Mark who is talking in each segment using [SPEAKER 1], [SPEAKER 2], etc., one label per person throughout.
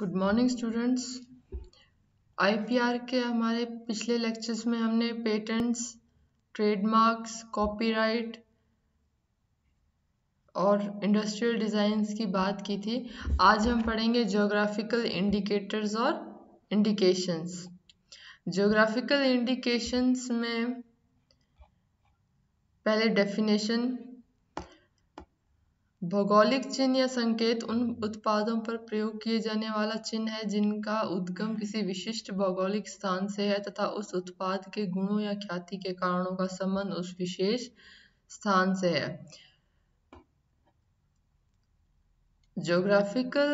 [SPEAKER 1] Good morning students. IPR के हमारे पिछले लेक्चर्स में हमने पेटेंट्स, ट्रेडमार्क्स, कॉपीराइट और इंडस्ट्रियल डिज़ाइंस की बात की थी। आज हम पढ़ेंगे ज्योग्राफिकल इंडिकेटर्स और इंडिकेशंस। ज्योग्राफिकल इंडिकेशंस में पहले डेफिनेशन, भौगोलिक चिन्ह या संकेत उन उत्पादों पर प्रयोग किए जाने वाला चिन्ह है जिनका उद्गम किसी विशिष्ट भौगोलिक स्थान से है तथा उस उत्पाद के गुणों या ख्याति के कारणों का संबंध उस विशेष स्थान से है। ज्योग्राफिकल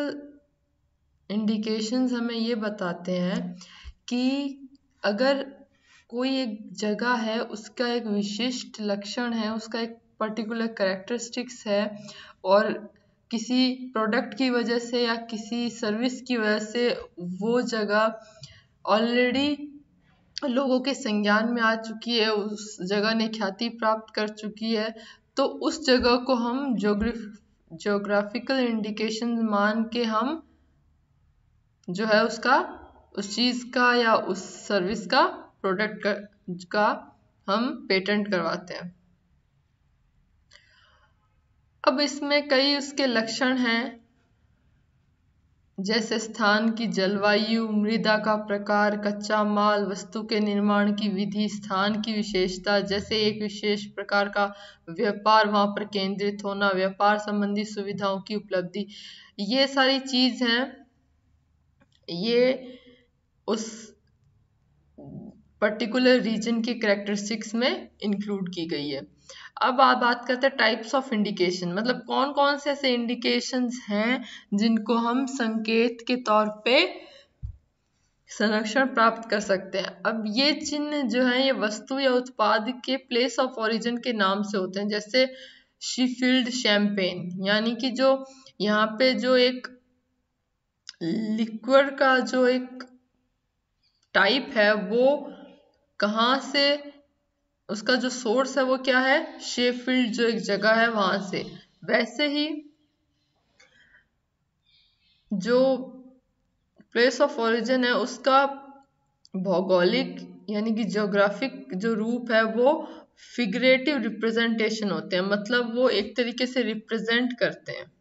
[SPEAKER 1] इंडिकेशंस हमें ये बताते हैं कि अगर कोई एक जगह है, उसका एक विशिष्ट लक्षण है, उसका एक पर्टिकुलर कैरेक्टरिस्टिक्स है और किसी प्रोडक्ट की वजह से या किसी सर्विस की वजह से वो जगह ऑलरेडी लोगों के संज्ञान में आ चुकी है, उस जगह ने ख्याति प्राप्त कर चुकी है, तो उस जगह को हम ज्योग्राफिकल इंडिकेशन मान के हम जो है उसका, उस चीज़ का या उस सर्विस का, प्रोडक्ट का हम पेटेंट करवाते हैं। अब इसमें कई उसके लक्षण हैं, जैसे स्थान की जलवायु, मृदा का प्रकार, कच्चा माल, वस्तु के निर्माण की विधि, स्थान की विशेषता, जैसे एक विशेष प्रकार का व्यापार वहाँ पर केंद्रित होना, व्यापार संबंधी सुविधाओं की उपलब्धि। ये सारी चीज़ हैं, ये उस पर्टिकुलर रीजन के कैरेक्टरिस्टिक्स में इंक्लूड की गई है। अब आप बात करते हैं टाइप्स ऑफ इंडिकेशन, मतलब कौन कौन से ऐसे इंडिकेशंस हैं जिनको हम संकेत के तौर पे संरक्षण प्राप्त कर सकते हैं। अब ये चिन्ह जो है ये वस्तु या उत्पाद के प्लेस ऑफ ओरिजिन के नाम से होते हैं, जैसे शीफील्ड शैंपेन, यानी कि जो यहाँ पे जो एक लिक्विड का जो एक टाइप है वो कहाँ से, उसका जो सोर्स है वो क्या है, शेफील्ड जो एक जगह है वहां से। वैसे ही जो प्लेस ऑफ ओरिजिन है उसका भौगोलिक यानी कि ज्योग्राफिक जो रूप है वो फिगरेटिव रिप्रेजेंटेशन होते हैं, मतलब वो एक तरीके से रिप्रेजेंट करते हैं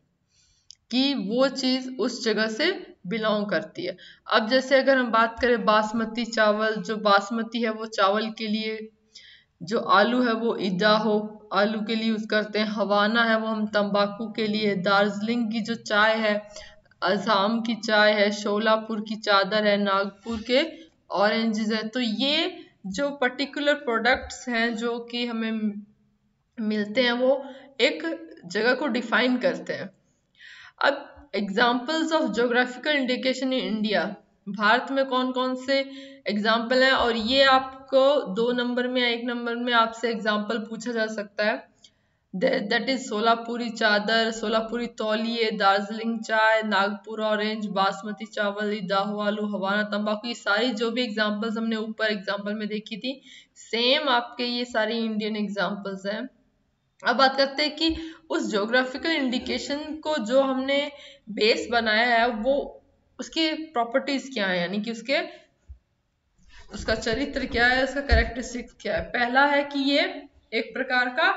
[SPEAKER 1] कि वो चीज उस जगह से बिलोंग करती है। अब जैसे अगर हम बात करें बासमती चावल, जो बासमती है वो चावल के लिए, जो आलू है वो इडाहो आलू के लिए यूज करते हैं, हवाना है वो हम तंबाकू के लिए, दार्जिलिंग की जो चाय है, असम की चाय है, शोलापुर की चादर है, नागपुर के ऑरेंजेस है। तो ये जो पर्टिकुलर प्रोडक्ट्स हैं जो कि हमें मिलते हैं वो एक जगह को डिफाइन करते हैं। अब examples of geographical indication in India, Bharat में कौन कौन से एग्जाम्पल हैं, और ये आपको 2 नंबर में या 1 नंबर में आपसे एग्जाम्पल पूछा जा सकता है। दैट इज सोलापुरी चादर, सोलापुरी तौलिए, दार्जिलिंग चाय, नागपुर ऑरेंज, बासमती चावल, इडाहो आलू, हवाना तंबाकू। ये सारी जो भी एग्जाम्पल्स हमने ऊपर एग्जाम्पल में देखी थी, सेम आपके ये सारी इंडियन एग्जाम्पल्स हैं। अब बात करते हैं कि उस ज्योग्राफिकल इंडिकेशन को जो हमने बेस बनाया है वो उसकी प्रॉपर्टीज क्या है, यानी कि उसका चरित्र क्या है, उसका कैरेक्टरिस्टिक्स क्या है। पहला है कि ये एक प्रकार का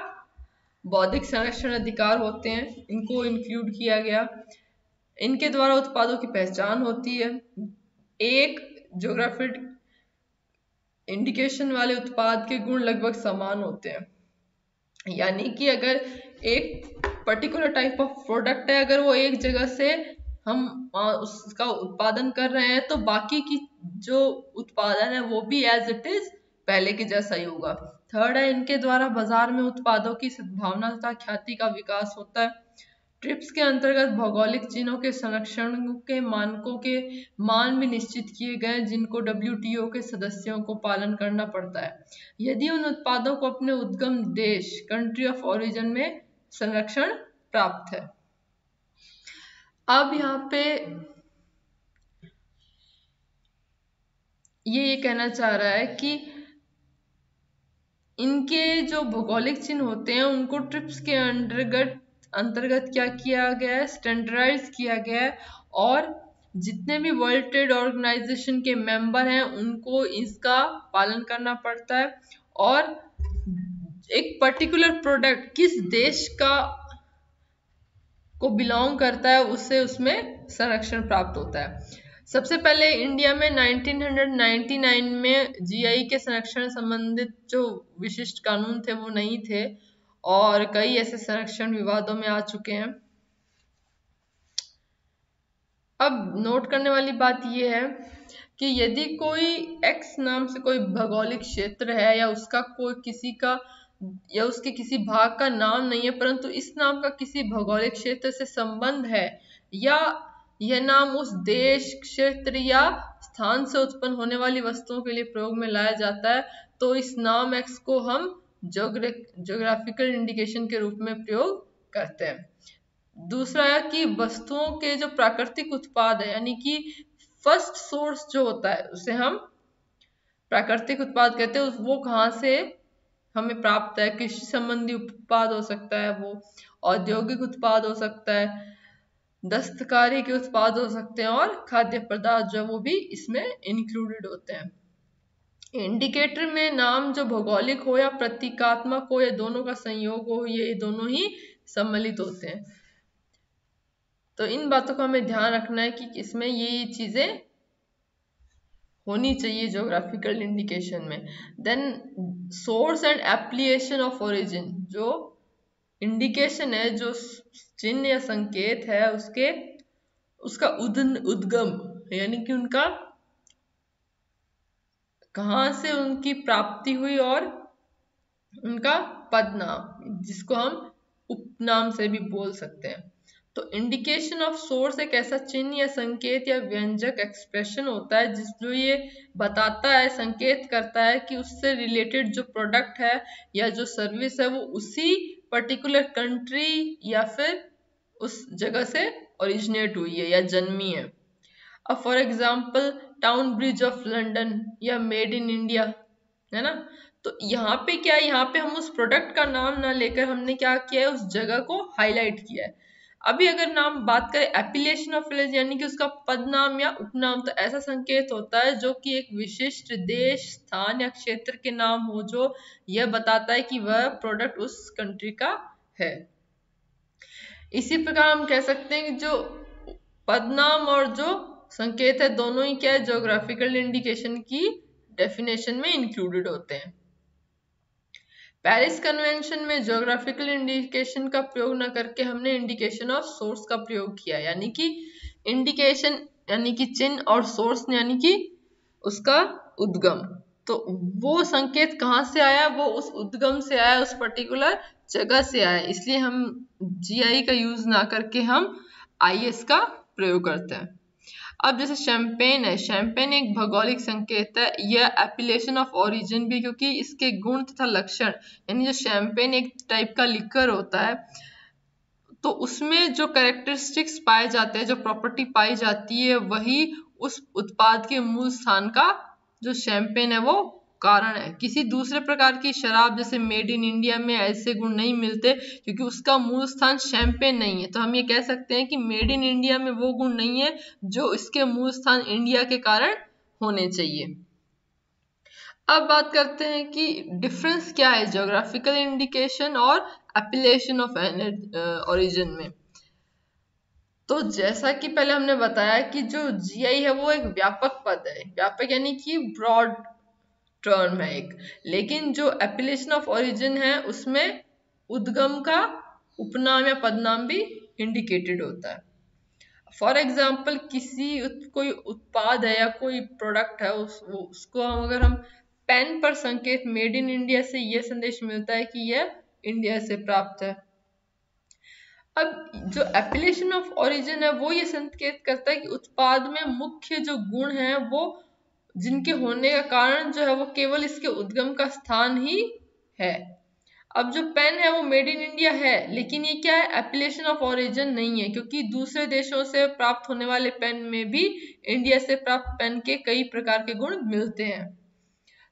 [SPEAKER 1] बौद्धिक संरक्षण अधिकार होते हैं, इनको इंक्लूड किया गया। इनके द्वारा उत्पादों की पहचान होती है। एक ज्योग्राफिक इंडिकेशन वाले उत्पाद के गुण लगभग समान होते हैं, यानी कि अगर एक पर्टिकुलर टाइप ऑफ प्रोडक्ट है, अगर वो एक जगह से हम उसका उत्पादन कर रहे हैं तो बाकी की जो उत्पादन है वो भी एज इट इज पहले के जैसा ही होगा। थर्ड है, इनके द्वारा बाजार में उत्पादों की सद्भावना तथा ख्याति का विकास होता है। ट्रिप्स के अंतर्गत भौगोलिक चिन्हों के संरक्षण के मानकों के मान भी निश्चित किए गए, जिनको WTO के सदस्यों को पालन करना पड़ता है यदि उन उत्पादों को अपने उद्गम देश, कंट्री ऑफ ओरिजिन में संरक्षण प्राप्त है। अब यहाँ पे ये कहना चाह रहा है कि इनके जो भौगोलिक चिन्ह होते हैं उनको ट्रिप्स के अंतर्गत क्या किया गया है, स्टैंडर्डाइज किया गया है, और जितने भी वर्ल्ड ट्रेड ऑर्गेनाइजेशन के मेंबर हैं उनको इसका पालन करना पड़ता है, और एक पर्टिकुलर प्रोडक्ट किस देश का को बिलोंग करता है उससे उसमें संरक्षण प्राप्त होता है। सबसे पहले इंडिया में 1999 में जीआई के संरक्षण संबंधित जो विशिष्ट कानून थे वो नहीं थे, और कई ऐसे संरक्षण विवादों में आ चुके हैं। अब नोट करने वाली बात यह है कि यदि कोई एक्स नाम से कोई भौगोलिक क्षेत्र है या उसका कोई किसी का या उसके किसी भाग का नाम नहीं है, परंतु इस नाम का किसी भौगोलिक क्षेत्र से संबंध है, या यह नाम उस देश, क्षेत्र या स्थान से उत्पन्न होने वाली वस्तुओं के लिए प्रयोग में लाया जाता है, तो इस नाम एक्स को हम ज्योग्राफिकल इंडिकेशन के रूप में प्रयोग करते हैं। दूसरा है कि वस्तुओं के जो प्राकृतिक उत्पाद है, यानी कि फर्स्ट सोर्स जो होता है उसे हम प्राकृतिक उत्पाद कहते हैं। वो कहाँ से हमें प्राप्त है, कृषि संबंधी उत्पाद हो सकता है, वो औद्योगिक उत्पाद हो सकता है, दस्तकारी के उत्पाद हो सकते हैं, और खाद्य पदार्थ जो वो भी इसमें इंक्लूडेड होते हैं। इंडिकेटर में नाम जो भौगोलिक हो या प्रतीकात्मक हो या दोनों का संयोग हो, ये दोनों ही सम्मिलित होते हैं। तो इन बातों को हमें ध्यान रखना है कि इसमें ये चीजें होनी चाहिए ज्योग्राफिकल इंडिकेशन में। Then source and application of origin, जो इंडिकेशन है, जो चिन्ह या संकेत है, उसका उद्गम यानी कि उनका कहाँ से उनकी प्राप्ति हुई, और उनका पदनाम जिसको हम उपनाम से भी बोल सकते हैं। तो इंडिकेशन ऑफ सोर्स एक ऐसा चिन्ह या संकेत या व्यंजक एक्सप्रेशन होता है जो ये बताता है, संकेत करता है कि उससे रिलेटेड जो प्रोडक्ट है या जो सर्विस है वो उसी पर्टिकुलर कंट्री या फिर उस जगह से ओरिजिनेट हुई है या जन्मी है। अब for example town bridge of London या मेड इन इंडिया, है ना। तो यहाँ पे क्या है, यहाँ पे हम उस प्रोडक्ट का नाम ना लेकर हमने क्या किया है, उस जगह को हाईलाइट किया है। अभी अगर नाम बात करें एप्लीकेशन ऑफ विलेज, यानी कि उसका पदनाम या उपनाम, तो ऐसा संकेत होता है जो कि एक विशिष्ट देश, स्थान या क्षेत्र के नाम हो, जो यह बताता है कि वह प्रोडक्ट उस कंट्री का है। इसी प्रकार हम कह सकते हैं कि जो पदनाम और जो संकेत है दोनों ही क्या है, ज्योग्राफिकल इंडिकेशन की डेफिनेशन में इंक्लूडेड होते हैं। पेरिस कन्वेंशन में ज्योग्राफिकल इंडिकेशन का प्रयोग न करके हमने इंडिकेशन ऑफ सोर्स का प्रयोग किया, यानी कि इंडिकेशन यानी कि चिन्ह और सोर्स यानी कि उसका उद्गम। तो वो संकेत कहाँ से आया, वो उस उद्गम से आया, उस पर्टिकुलर जगह से आया, इसलिए हम जीआई का यूज ना करके हम आईएस का प्रयोग करते हैं। अब जैसे शैंपेन है, शैंपेन एक भौगोलिक संकेत है, यह एप्लीकेशन ऑफ ओरिजिन भी, क्योंकि इसके गुण तथा लक्षण, यानी जो शैंपेन एक टाइप का लिकर होता है, तो उसमें जो कैरेक्टरिस्टिक्स पाए जाते हैं, जो प्रॉपर्टी पाई जाती है, वही उस उत्पाद के मूल स्थान का जो शैंपेन है वो कारण है। किसी दूसरे प्रकार की शराब जैसे मेड इन इंडिया में ऐसे गुण नहीं मिलते, क्योंकि उसका मूल स्थान शैंपेन नहीं है। तो हम ये कह सकते हैं कि मेड इन इंडिया में वो गुण नहीं है जो इसके मूल स्थान इंडिया के कारण होने चाहिए। अब बात करते हैं कि डिफरेंस क्या है ज्योग्राफिकल इंडिकेशन और एप्लीकेशन ऑफ ओरिजिन में। तो जैसा कि पहले हमने बताया कि जो जीआई है वो एक व्यापक पद है, व्यापक यानी कि ब्रॉड टर्म है एक, लेकिन जो एप्लीकेशन ऑफ ओरिजिन है उसमें उद्गम का उपनाम या पदनाम भी इंडिकेटेड होता है। फॉर एग्जाम्पल कोई उत्पाद है या कोई प्रोडक्ट है, उसको अगर हम पेन पर संकेत मेड इन इंडिया से यह संदेश मिलता है कि यह इंडिया से प्राप्त है। अब जो एप्लीकेशन ऑफ ओरिजिन है वो ये संकेत करता है कि उत्पाद में मुख्य जो गुण है वो जिनके होने का कारण जो है वो केवल इसके उद्गम का स्थान ही है। अब जो पेन है वो मेड इन इंडिया है, लेकिन ये क्या है, एप्लीकेशन ऑफ ओरिजिन नहीं है, क्योंकि दूसरे देशों से प्राप्त होने वाले पेन में भी इंडिया से प्राप्त पेन के कई प्रकार के गुण मिलते हैं।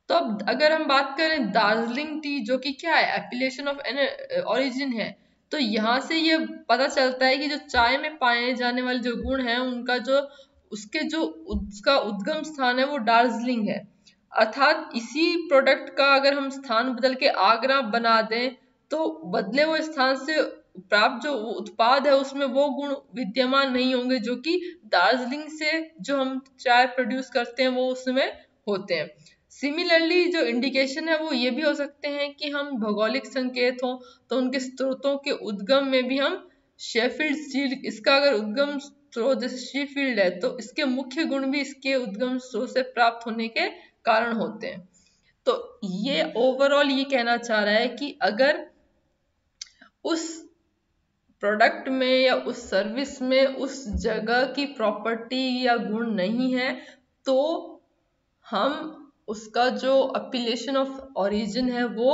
[SPEAKER 1] तो अब अगर हम बात करें दार्जिलिंग टी, जो कि क्या है, एप्लीकेशन ऑफ ओरिजिन है, तो यहाँ से ये पता चलता है कि जो चाय में पाए जाने वाले जो गुण हैं उनका जो उसके जो उसका उद्गम स्थान है वो दार्जिलिंग है। अर्थात इसी प्रोडक्ट का अगर हम स्थान बदल के आगरा बना दें तो बदले हुए स्थान से प्राप्त जो उत्पाद है उसमें वो गुण विद्यमान नहीं होंगे जो कि दार्जिलिंग से जो हम चाय प्रोड्यूस करते हैं वो उसमें होते हैं। सिमिलरली जो इंडिकेशन है वो ये भी हो सकते हैं कि हम भौगोलिक संकेत हो तो उनके स्रोतों के उद्गम में भी हम शेफील्ड स्टील, इसका अगर उद्गम स्रोत जैसे शेफील्ड है तो इसके मुख्य गुण भी इसके उद्गम स्रोत से प्राप्त होने के कारण होते हैं। तो ये ओवरऑल ये कहना चाह रहा है कि अगर उस प्रोडक्ट में या उस सर्विस में उस जगह की प्रॉपर्टी या गुण नहीं है तो हम उसका जो अपीलेशन ऑफ ओरिजिन है वो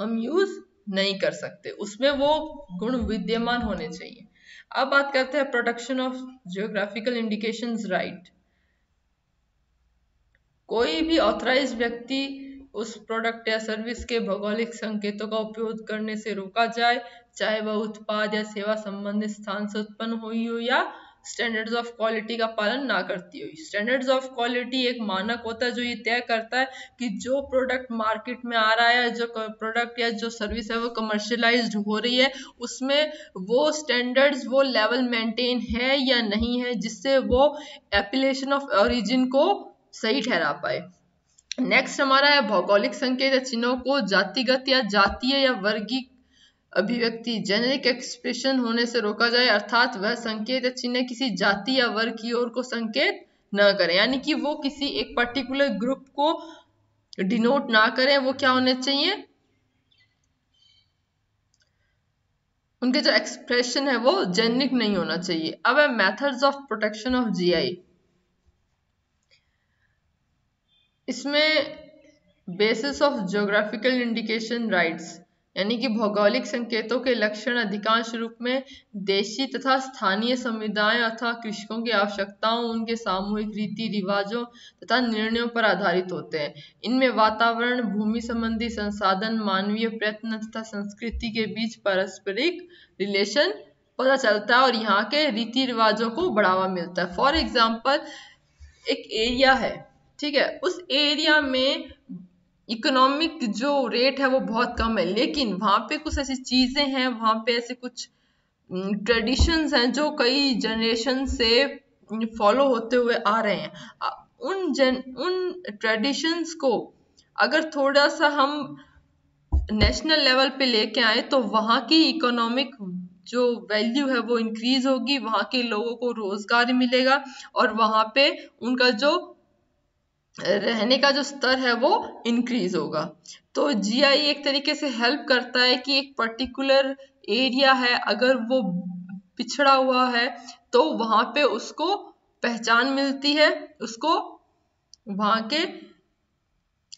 [SPEAKER 1] हम यूज नहीं कर सकते, उसमें वो गुण विद्यमान होने चाहिए। अब बात करते हैं protection of geographical indications right. कोई भी ऑथराइज व्यक्ति उस प्रोडक्ट या सर्विस के भौगोलिक संकेतों का उपयोग करने से रोका जाए, चाहे वह उत्पाद या सेवा संबंधित स्थान से उत्पन्न हुई हो या स्टैंडर्ड्स ऑफ क्वालिटी का पालन ना करती हुई। स्टैंडर्ड्स ऑफ क्वालिटी एक मानक होता है जो ये तय करता है कि जो प्रोडक्ट मार्केट में आ रहा है, जो प्रोडक्ट या जो सर्विस है वो कमर्शियलाइज्ड हो रही है, उसमें वो स्टैंडर्ड्स वो लेवल मेंटेन है या नहीं है जिससे वो एप्लीकेशन ऑफ ओरिजिन को सही ठहरा पाए। नेक्स्ट हमारा है भौगोलिक संकेत या चिन्हों को जातिगत या जातीय या वर्गीय अभिव्यक्ति जेनेरिक एक्सप्रेशन होने से रोका जाए, अर्थात वह संकेत या चिन्ह किसी जाति या वर्ग की ओर को संकेत न करें, यानी कि वो किसी एक पर्टिकुलर ग्रुप को डिनोट ना करें। वो क्या होने चाहिए, उनके जो एक्सप्रेशन है वो जेनेरिक नहीं होना चाहिए। अब है methods of protection of GI. इसमें basis of geographical indication rights, यानी कि भौगोलिक संकेतों के लक्षण अधिकांश रूप में देशी तथा स्थानीय समुदायों अथवा कृषकों की आवश्यकताओं, उनके सामूहिक रीति रिवाजों तथा निर्णयों पर आधारित होते हैं। इनमें वातावरण, भूमि संबंधी संसाधन, मानवीय प्रयत्न तथा संस्कृति के बीच पारस्परिक रिलेशन पता चलता है और यहाँ के रीति रिवाजों को बढ़ावा मिलता है। फॉर एग्जाम्पल, एक एरिया है, ठीक है, उस एरिया में इकोनॉमिक जो रेट है वो बहुत कम है, लेकिन वहां पे कुछ ऐसी चीजें हैं, वहां पे ऐसे कुछ ट्रेडिशंस हैं जो कई जनरेशन से फॉलो होते हुए आ रहे हैं। उन ट्रेडिशंस को अगर थोड़ा सा हम नेशनल लेवल पे लेके आए तो वहाँ की इकोनॉमिक जो वैल्यू है वो इंक्रीज होगी, वहाँ के लोगों को रोजगार मिलेगा और वहाँ पे उनका जो रहने का जो स्तर है वो इंक्रीज होगा। तो जीआई एक तरीके से हेल्प करता है कि एक पर्टिकुलर एरिया है अगर वो पिछड़ा हुआ है तो वहां पे उसको पहचान मिलती है, उसको वहां के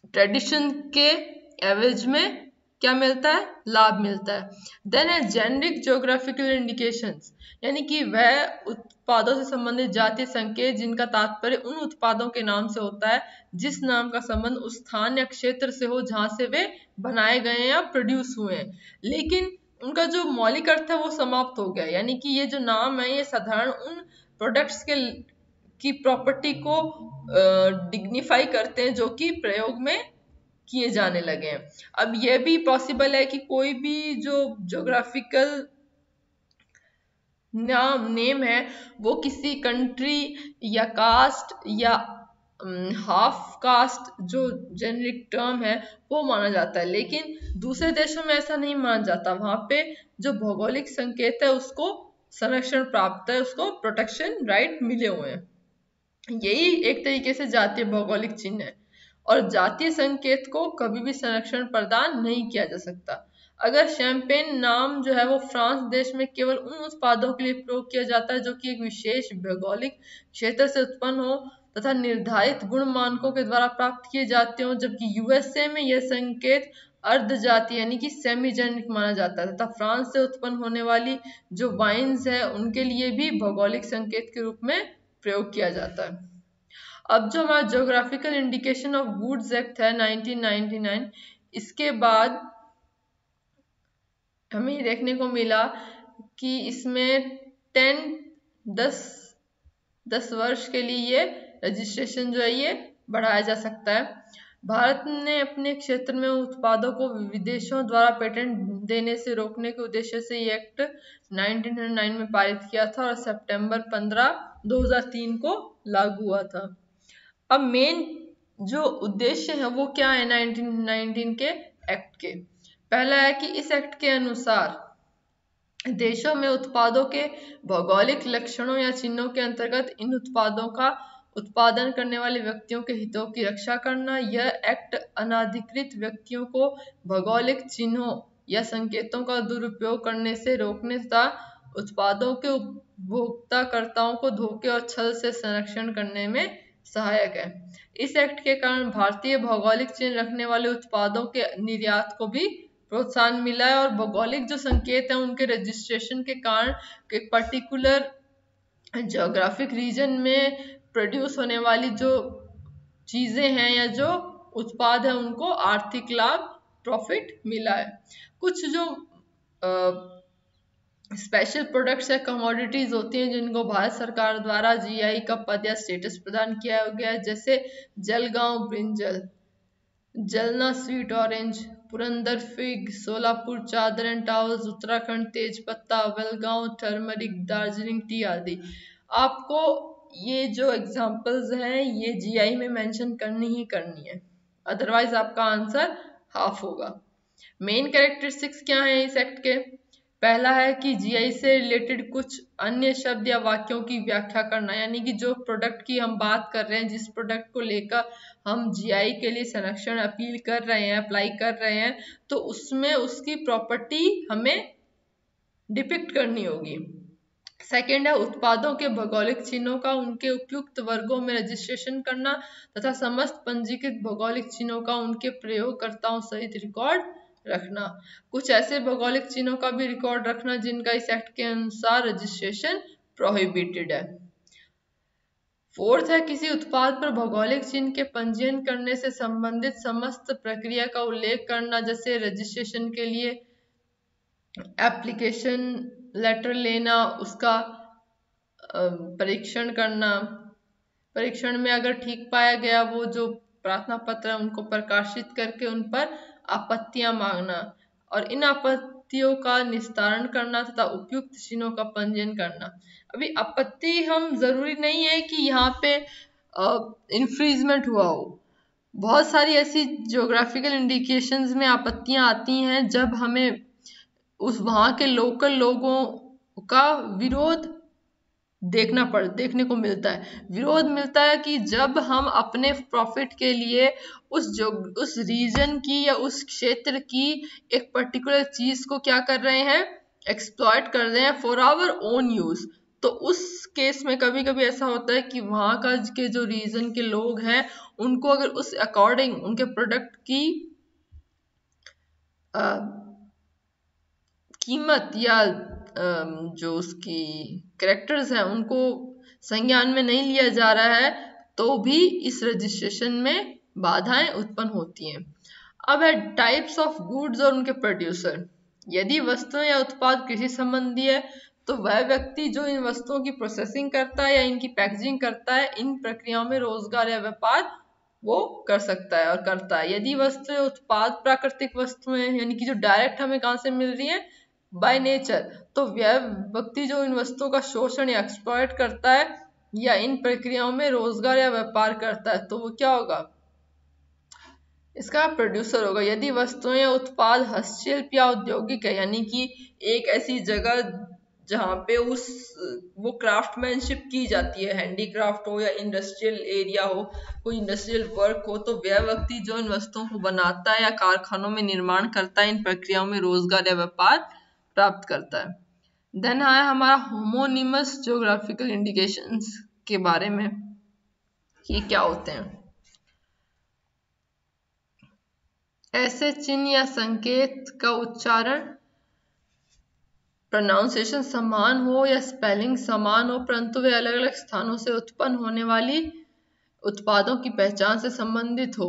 [SPEAKER 1] ट्रेडिशन के एवरेज में क्या मिलता है, लाभ मिलता है। देन है जेनेरिक ज्योग्राफिकल इंडिकेशंस, यानी कि वह उत्पादों से संबंधित जातीय संकेत जिनका तात्पर्य उन उत्पादों के नाम से होता है जिस नाम का संबंध उस स्थान या क्षेत्र से हो जहां से वे बनाए गए या प्रोड्यूस हुए हैं, लेकिन उनका जो मौलिक अर्थ है वो समाप्त हो गया। यानी कि ये जो नाम है ये साधारण उन प्रोडक्ट्स के की प्रॉपर्टी को डिग्निफाई करते हैं जो कि प्रयोग में किए जाने लगे हैं। अब यह भी पॉसिबल है कि कोई भी जो ज्योग्राफिकल नेम है वो किसी कंट्री या कास्ट या हाफ कास्ट जो जेनेरिक टर्म है वो माना जाता है, लेकिन दूसरे देशों में ऐसा नहीं माना जाता। वहां पे जो भौगोलिक संकेत है उसको संरक्षण प्राप्त है, उसको प्रोटेक्शन राइट मिले हुए हैं। यही एक तरीके से जातीय भौगोलिक चिन्ह है और जातीय संकेत को कभी भी संरक्षण प्रदान नहीं किया जा सकता। अगर शैंपेन नाम जो है वो फ्रांस देश में केवल उन उत्पादों के लिए प्रयोग किया जाता है जो कि एक विशेष भौगोलिक क्षेत्र से उत्पन्न हो तथा निर्धारित गुण मानकों के द्वारा प्राप्त किए जाते हो, जबकि यूएसए में यह संकेत अर्ध जातीय यानी कि सेमी जेनेरिक माना जाता है तथा फ्रांस से उत्पन्न होने वाली जो वाइन्स है उनके लिए भी भौगोलिक संकेत के रूप में प्रयोग किया जाता है। अब जो हमारा geographical indication of goods act है 1999, इसके बाद हमें देखने को मिला कि इसमें 10 10 वर्ष के लिए ये रजिस्ट्रेशन जो है ये बढ़ाया जा सकता है। भारत ने अपने क्षेत्र में उत्पादों को विदेशों द्वारा पेटेंट देने से रोकने के उद्देश्य से ये एक्ट 1909 में पारित किया था और सितंबर 15, 2003 को लागू हुआ था। अब मेन जो उद्देश्य है वो क्या है 1919 के एक्ट के? पहला है कि इस एक्ट के अनुसार देशों में उत्पादों के भौगोलिक लक्षणों या चिन्हों के अंतर्गत इन उत्पादों का उत्पादन करने वाले व्यक्तियों के हितों की रक्षा करना। यह एक्ट अनाधिकृत व्यक्तियों को भौगोलिक चिन्हों या संकेतों का दुरुपयोग करने से रोकने तथा उत्पादों के उपभोक्ताकर्ताओं को धोखे और छल से संरक्षण करने में सहायक है। इस एक्ट के कारण भारतीय भौगोलिक चिन्ह रखने वाले उत्पादों के निर्यात को भी प्रोत्साहन मिला है और भौगोलिक जो संकेत है उनके रजिस्ट्रेशन के कारण एक पर्टिकुलर ज्योग्राफिक रीजन में प्रोड्यूस होने वाली जो चीजें हैं या जो उत्पाद है उनको आर्थिक लाभ प्रॉफिट मिला है। कुछ जो स्पेशल प्रोडक्ट्स या कमोडिटीज होती हैं जिनको भारत सरकार द्वारा जीआई का पद या स्टेटस प्रदान किया गया है, जैसे जलगांव ब्रिंजल, जलना sweet orange, Purandar fig, Solapur चादर एंड टॉवल्स, उत्तराखंड तेज पत्ता, वेलगांव टर्मरिक, दार्जिलिंग टी आदि। आपको ये जो एग्जांपल्स हैं ये जीआई में मेंशन करनी ही करनी है, अदरवाइज आपका आंसर हाफ होगा। मेन कैरेक्टरिस्टिक्स क्या है इस एक्ट के? पहला है कि जीआई से रिलेटेड कुछ अन्य शब्द या वाक्यों की व्याख्या करना, यानी कि जो प्रोडक्ट की हम बात कर रहे हैं, जिस प्रोडक्ट को लेकर हम जीआई के लिए संरक्षण अपील कर रहे हैं, अप्लाई कर रहे हैं, तो उसमें उसकी प्रॉपर्टी हमें डिपिक्ट करनी होगी। सेकेंड है उत्पादों के भौगोलिक चिन्हों का उनके उपयुक्त वर्गों में रजिस्ट्रेशन करना तथा समस्त पंजीकृत भौगोलिक चिन्हों का उनके प्रयोगकर्ताओं सहित रिकॉर्ड रखना। कुछ ऐसे भौगोलिक चिन्हों का भी रिकॉर्ड रखना जिनका इस एक्ट के अनुसार रजिस्ट्रेशन प्रोहिबिटेड है। फोर्थ है किसी उत्पाद पर भौगोलिक चिन्ह के पंजीयन करने से संबंधित समस्त प्रक्रिया का उल्लेख करना, जैसे रजिस्ट्रेशन के लिए एप्लीकेशन लेटर लेना, उसका परीक्षण करना, परीक्षण में अगर ठीक पाया गया वो जो प्रार्थना पत्र है उनको प्रकाशित करके उन पर आपत्तियां मांगना और इन आपत्तियों का निस्तारण करना तथा उपयुक्त चिन्हों का पंजीयन करना। अभी आपत्ति हम जरूरी नहीं है कि यहाँ पे इन्फ्रिजमेंट हुआ हो, बहुत सारी ऐसी ज्योग्राफिकल इंडिकेशंस में आपत्तियां आती हैं जब हमें उस वहाँ के लोकल लोगों का विरोध देखने को मिलता है। विरोध मिलता है कि जब हम अपने प्रॉफिट के लिए उस रीजन की या उस क्षेत्र की एक पर्टिकुलर चीज को क्या कर रहे हैं, एक्सप्लॉइट कर रहे हैं फॉर आवर ओन यूज। तो उस केस में कभी कभी ऐसा होता है कि वहाँ का के जो रीजन के लोग हैं उनको अगर उस अकॉर्डिंग उनके प्रोडक्ट की कीमत या जो उसकी कैरेक्टर्स हैं उनको संज्ञान में नहीं लिया जा रहा है तो भी इस रजिस्ट्रेशन में बाधाएं उत्पन्न होती हैं। अब है टाइप्स ऑफ गुड्स और उनके प्रोड्यूसर। यदि वस्तुएं या उत्पाद कृषि संबंधी है तो वह व्यक्ति जो इन वस्तुओं की प्रोसेसिंग करता है या इनकी पैकेजिंग करता है, इन प्रक्रियाओं में रोजगार या व्यापार वो कर सकता है और करता है। यदि वस्तु या उत्पाद प्राकृतिक वस्तुएं यानी कि जो डायरेक्ट हमें कहाँ से मिल रही है बाय नेचर, तो वह व्यक्ति जो इन वस्तुओं का शोषण या एक्सप्लॉइट करता है या इन प्रक्रियाओं में रोजगार या व्यापार करता है तो वो क्या होगा, इसका प्रोड्यूसर होगा। यदि वस्तुएं या उत्पाद हस्तशिल्प या औद्योगिक है यानी कि एक ऐसी जगह जहाँ पे वो क्राफ्टमैनशिप की जाती है, हैंडीक्राफ्ट हो या इंडस्ट्रियल एरिया हो, कोई इंडस्ट्रियल वर्क हो, तो वह व्यक्ति जो इन वस्तुओं को बनाता है या कारखानों में निर्माण करता है, इन प्रक्रियाओं में रोजगार या व्यापार प्राप्त करता है। देन आया हमारा होमोनिमस ज्योग्राफिकल इंडिकेशंस के बारे में कि क्या होते हैं। ऐसे चिन्ह या संकेत का उच्चारण प्रोनाउंसिएशन समान हो या स्पेलिंग समान हो परंतु वे अलग अलग स्थानों से उत्पन्न होने वाली उत्पादों की पहचान से संबंधित हो,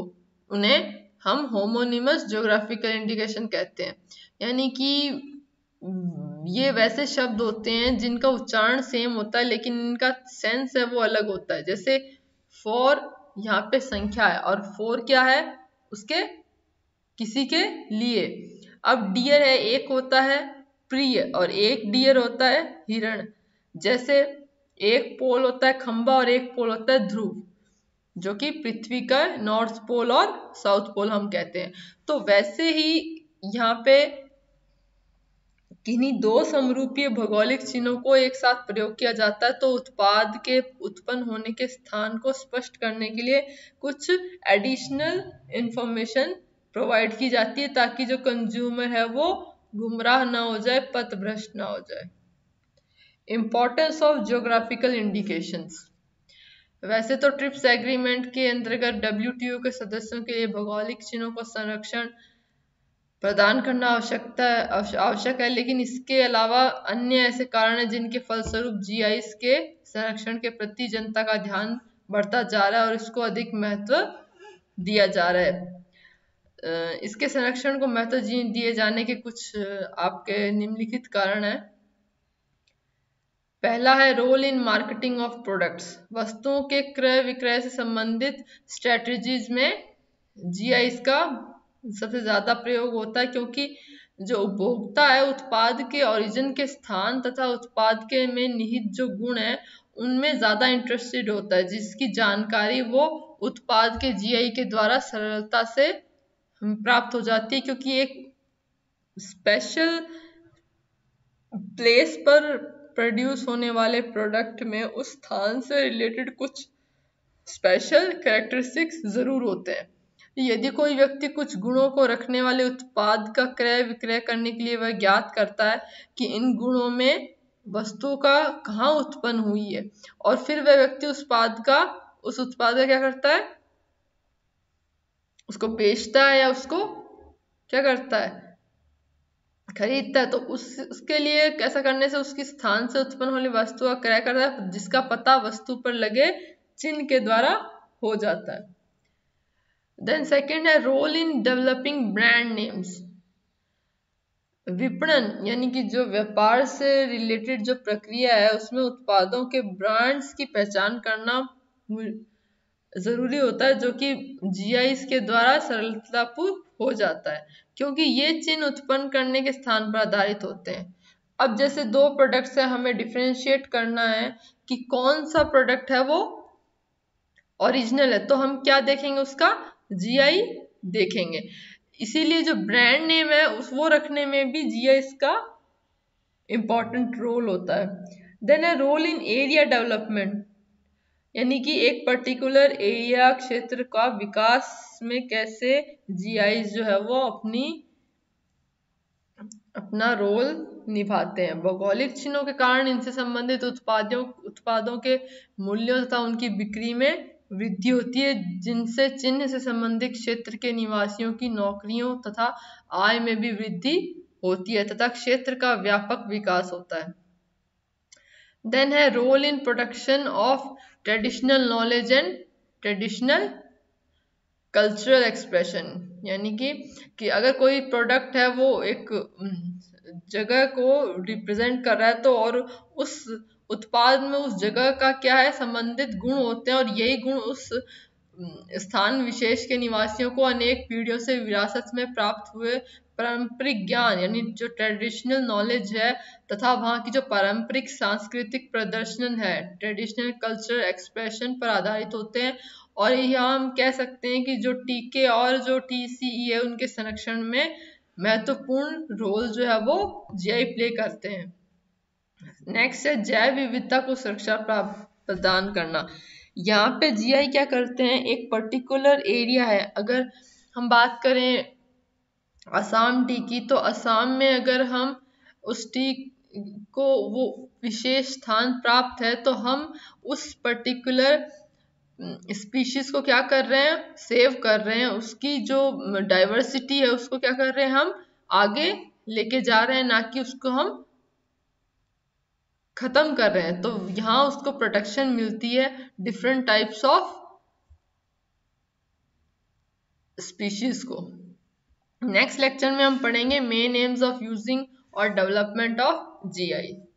[SPEAKER 1] उन्हें हम होमोनिमस ज्योग्राफिकल इंडिकेशन कहते हैं। यानी कि ये वैसे शब्द होते हैं जिनका उच्चारण सेम होता है लेकिन इनका सेंस है वो अलग होता है। जैसे फॉर यहाँ पे संख्या है और फोर क्या है, उसके किसी के लिए। अब डियर है, एक होता है प्रिय और एक डियर होता है हिरण। जैसे एक पोल होता है खंबा और एक पोल होता है ध्रुव, जो कि पृथ्वी का नॉर्थ पोल और साउथ पोल हम कहते हैं। तो वैसे ही यहाँ पे किन्हीं दो समरूपीय भौगोलिक चिन्हों को एक साथ प्रयोग किया जाता है तो उत्पाद के उत्पन्न होने के स्थान को स्पष्ट करने के लिए कुछ एडिशनल इंफॉर्मेशन प्रोवाइड की जाती है ताकि जो कंज्यूमर है वो गुमराह ना हो जाए, पथभ्रष्ट ना हो जाए। Importance of geographical indications. वैसे तो ट्रिप्स एग्रीमेंट के अंतर्गत WTO के सदस्यों के लिए भौगोलिक चिन्हों को संरक्षण प्रदान करना आवश्यक है, लेकिन इसके अलावा अन्य ऐसे कारण हैं जिनके फलस्वरूप जीआईएस के संरक्षण के प्रति जनता का ध्यान बढ़ता जा रहा है और इसको अधिक महत्व दिया जा रहा है। इसके संरक्षण को महत्व दिए जाने के कुछ आपके निम्नलिखित कारण हैं। पहला है role in marketing of products. वस्तुओं के क्रय विक्रय से संबंधित स्ट्रेटजीज में जीआईएस का सबसे ज्यादा प्रयोग होता है, क्योंकि जो उपभोक्ता है उत्पाद के ओरिजिन के स्थान तथा उत्पाद के में निहित जो गुण है उनमें ज्यादा इंटरेस्टेड होता है, जिसकी जानकारी वो उत्पाद के जीआई के द्वारा सरलता से प्राप्त हो जाती है, क्योंकि एक स्पेशल प्लेस पर प्रोड्यूस होने वाले प्रोडक्ट में उस स्थान से रिलेटेड कुछ स्पेशल कैरेक्टरिस्टिक्स जरूर होते हैं। यदि कोई व्यक्ति कुछ गुणों को रखने वाले उत्पाद का क्रय विक्रय करने के लिए वह ज्ञात करता है कि इन गुणों में वस्तु का कहाँ उत्पन्न हुई है और फिर वह व्यक्ति उस उत्पाद का क्या करता है, उसको बेचता है या उसको क्या करता है, खरीदता है, तो उसके लिए ऐसा करने से उसकी स्थान से उत्पन्न होने वस्तु का क्रय करता है जिसका पता वस्तु पर लगे चिन्ह के द्वारा हो जाता है। देन सेकेंड है role in developing brand names. विपणन यानी कि जो व्यापार से रिलेटेड जो प्रक्रिया है उसमें उत्पादों के ब्रांड्स की पहचान करना जरूरी होता है, जो कि जीआईएस के द्वारा सरलतापूर्वक हो जाता है क्योंकि ये चिन्ह उत्पन्न करने के स्थान पर आधारित होते हैं। अब जैसे दो प्रोडक्ट्स है, हमें डिफरेंशिएट करना है कि कौन सा प्रोडक्ट है वो ओरिजिनल है, तो हम क्या देखेंगे, उसका जीआई देखेंगे। इसीलिए जो ब्रांड नेम है वो रखने में भी जीआईएस का इंपॉर्टेंट रोल होता है। देन है रोल इन एरिया डेवलपमेंट, यानी कि एक पर्टिकुलर एरिया क्षेत्र का विकास में कैसे जीआईएस जो है वो अपना रोल निभाते हैं। भौगोलिक चिन्हों के कारण इनसे संबंधित उत्पादों के मूल्यों तथा उनकी बिक्री में वृद्धि होती है, जिनसे चिन्ह से संबंधित क्षेत्र के निवासियों की नौकरियों तथा आय में भी वृद्धि होती है तथा क्षेत्र का व्यापक विकास होता है। देन है role in protection of traditional knowledge and traditional cultural expression, यानी कि अगर कोई प्रोडक्ट है वो एक जगह को रिप्रेजेंट कर रहा है तो और उस उत्पाद में उस जगह का क्या है संबंधित गुण होते हैं और यही गुण उस स्थान विशेष के निवासियों को अनेक पीढ़ियों से विरासत में प्राप्त हुए पारंपरिक ज्ञान यानी जो ट्रेडिशनल नॉलेज है तथा वहाँ की जो पारंपरिक सांस्कृतिक प्रदर्शन है ट्रेडिशनल कल्चरल एक्सप्रेशन पर आधारित होते हैं। और यहाँ हम कह सकते हैं कि जो टीके और जो टीसीई है उनके संरक्षण में महत्वपूर्ण रोल जो है वो जीआई प्ले करते हैं। नेक्स्ट है जैव विविधता को सुरक्षा प्रदान करना। यहाँ पे जीआई क्या करते हैं, एक पर्टिकुलर एरिया है, अगर हम बात करें असम टी की तो असम में अगर हम उस टी को वो विशेष स्थान प्राप्त है तो हम उस पर्टिकुलर स्पीशीज को क्या कर रहे हैं, सेव कर रहे हैं, उसकी जो डाइवर्सिटी है उसको क्या कर रहे हैं, हम आगे लेके जा रहे हैं, ना कि उसको हम खत्म कर रहे हैं। तो यहाँ उसको प्रोटेक्शन मिलती है डिफरेंट टाइप्स ऑफ स्पीशीज को। नेक्स्ट लेक्चर में हम पढ़ेंगे मेन एम्स ऑफ यूजिंग और डेवलपमेंट ऑफ जीआई।